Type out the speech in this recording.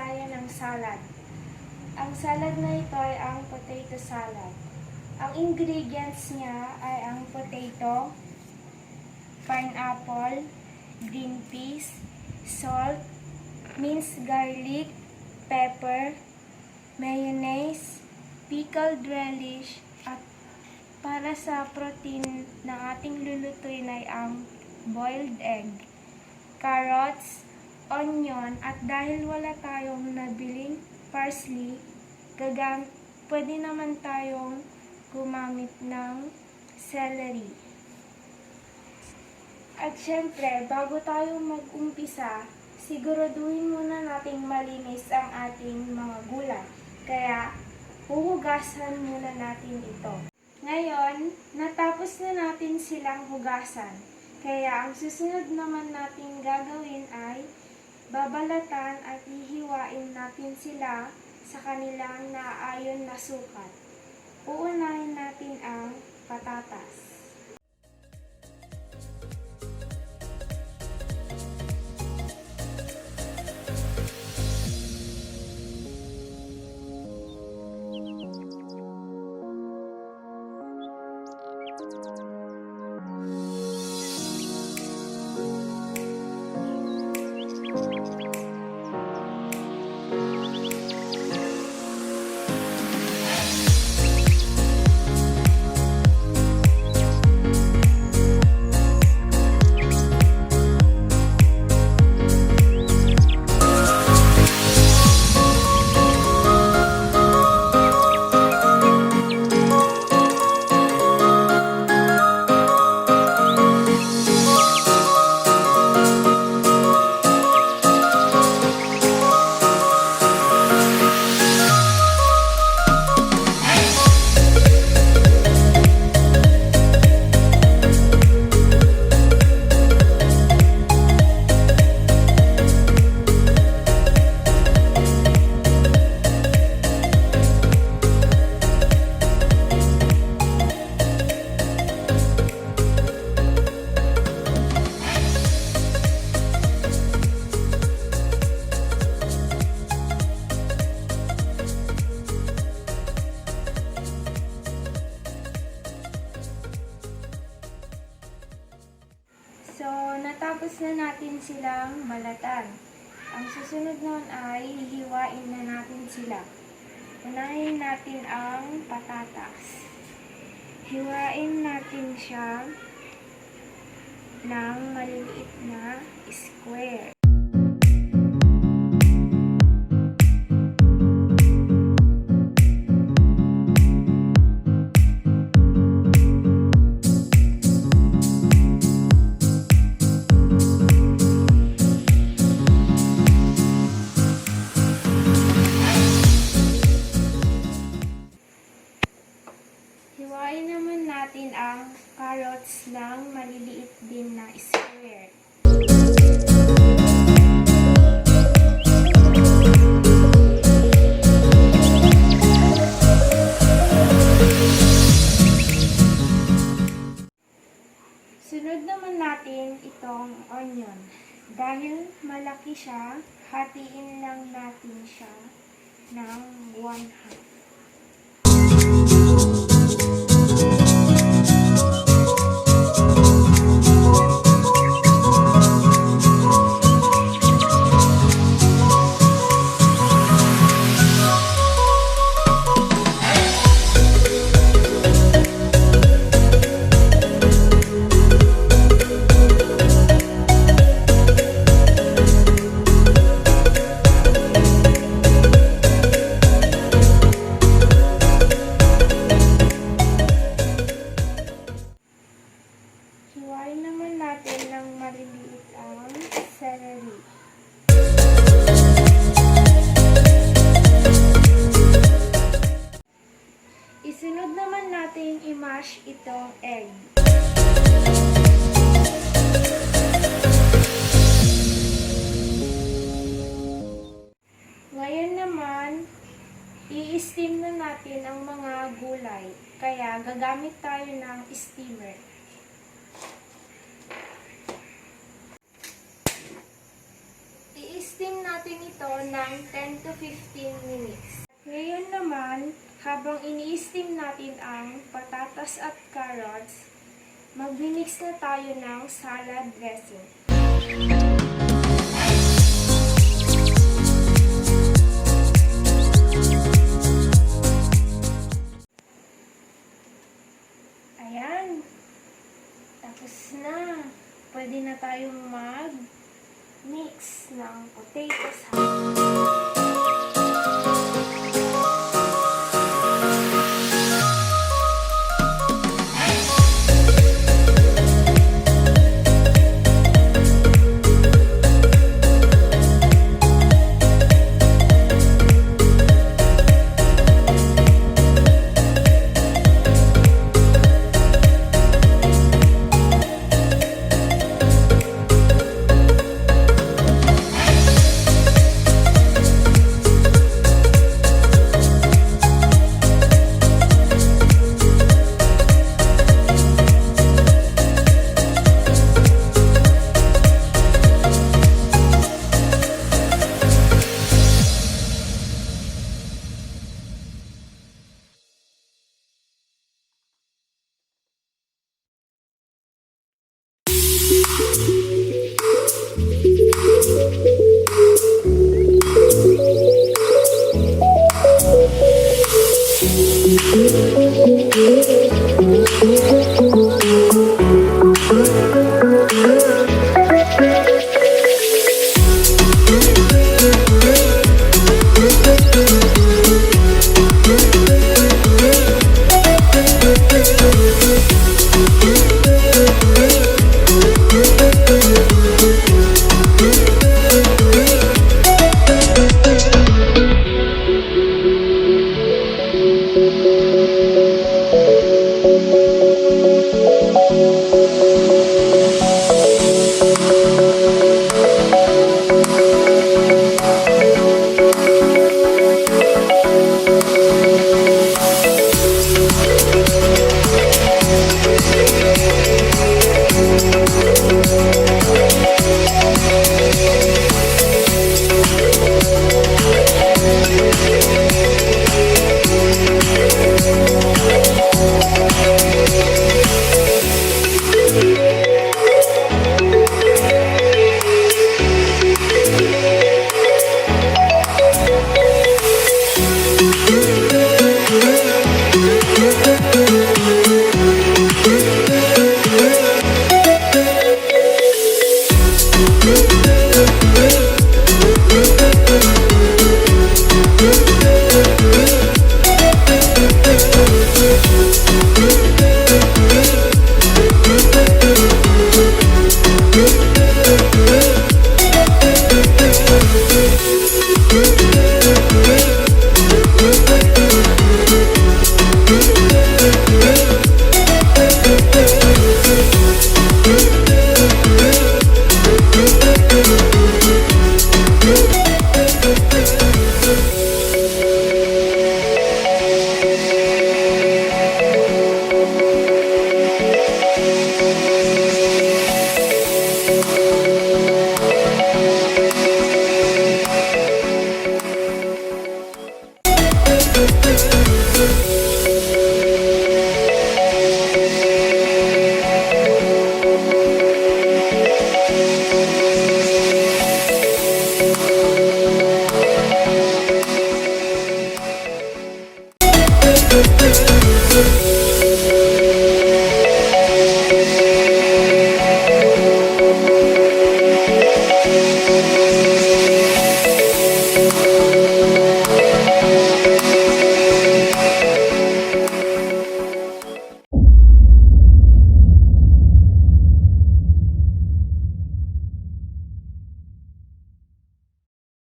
kasaysayan ng salad. Ang salad na ito ay ang potato salad. Ang ingredients niya ay ang potato, pineapple, green peas, salt, minced garlic, pepper, mayonnaise, pickled relish, at para sa protein na ating lulutuin ay ang boiled egg, carrots, onion, at dahil wala tayong nabiling parsley, pwede naman tayong gumamit ng celery. At syempre, bago tayo mag-umpisa, siguraduhin muna nating malinis ang ating mga gulay. Kaya, huhugasan muna natin ito. Ngayon, natapos na natin silang hugasan. Kaya, ang susunod naman natin gagawin ay babalatan at hihiwain natin sila sa kanilang naaayon na sukat. Uunahin natin ang patatas. So, natapos na natin silang balatan. Ang susunod nun ay hihiwain na natin sila. Unahin natin ang patatas. Hiwain natin siya ng maliliit na square. Hiwain naman natin ang carrots ng maliliit din na square. Sunod naman natin itong onion. Dahil malaki siya, hatiin lang natin siya ng 1/2. Hiwain naman natin ng maliliit ang celery. Isunod naman natin i-mash itong egg. Ngayon naman, i-steam na natin ang mga gulay. Kaya gagamit tayo ng steamer. I-steam natin ito ng 10 to 15 minutes. Ngayon naman, habang ini-steam natin ang patatas at carrots, mag-mix na tayo ng salad dressing.